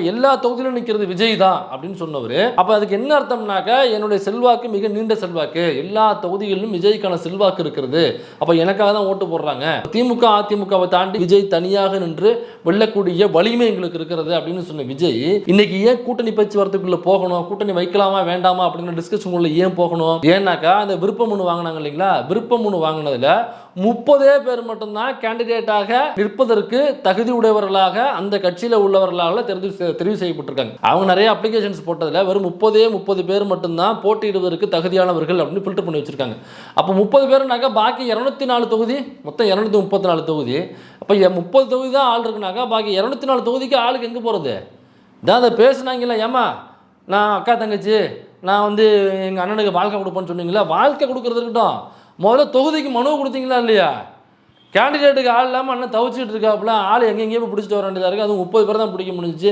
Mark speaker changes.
Speaker 1: எல்லா தொகுதியிலும் நிற்கிறது விஜய் தான் அப்படின்னு சொன்னவர். அப்போ அதுக்கு என்ன அர்த்தம்னாக்கா, என்னுடைய செல்வாக்கு மிக நீண்ட செல்வாக்கு, எல்லா தொகுதிகளிலும் விஜய்க்கான செல்வாக்கு இருக்கிறது, அப்போ எனக்காக தான் ஓட்டு போடுறாங்க, திமுக அதிமுகவை தாண்டி விஜய் தனியாக நின்று வெல்லக்கூடிய வலிமை எங்களுக்கு இருக்கிறது அப்படின்னு சொன்ன விஜய் இன்னைக்கு ஏன் கூட்டணி பேச்சுவார்த்தைக்குள்ள போகணும், கூட்டணி வைக்கலாமா வேண்டாமா அப்படிங்கிற டிஸ்கஷன் உள்ள ஏன் போகணும்? ஏன்னாக்கா அந்த விருப்ப மனு வாங்கினாங்க இல்லைங்களா, விருப்ப மனு வாங்கினதுல 30 பேர் மட்டும்தான் கேண்டிடேட்டாக நிற்பதற்கு தகுதி உடையவர்களாக அந்த கட்சியில் உள்ளவர்களாக தெரிவு செய்யப்பட்டிருக்காங்க. அவங்க நிறைய அப்ளிகேஷன்ஸ் போட்டதில் வெறும் 30 பேர் மட்டும்தான் போட்டியிடுவதற்கு தகுதியானவர்கள் அப்படின்னு ஃபில்டர் பண்ணி வச்சிருக்காங்க. அப்போ 30 பேருனாக்கா பாக்கி 204 தொகுதி, மொத்தம் 234 தொகுதி. அப்போ 30 தொகுதி தான் ஆள் இருக்குனாக்கா பாக்கி 204 தொகுதிக்கு ஆளுக்கு எங்கே போகிறது? இதான் அதை பேசுனாங்கல்ல, ஏமா நான் அக்கா தங்கச்சி நான் வந்து எங்கள் அண்ணனுக்கு வாழ்க்கை கொடுப்பேன்னு சொன்னீங்களா, வாழ்க்கை கொடுக்குறது இருக்கட்டும், முதல்ல தொகுதிக்கு மனு கொடுத்தீங்களா இல்லையா? கேண்டிடேட்டுக்கு ஆள் இல்லாமல் அண்ணன் தவிச்சிட்டு இருக்காப்புல, ஆள் எங்கெங்கேயோ பிடிச்சிட்டு வர வேண்டியதாக இருக்குது. அதுவும் 30 பேர் தான் பிடிக்க முடிஞ்சிச்சு.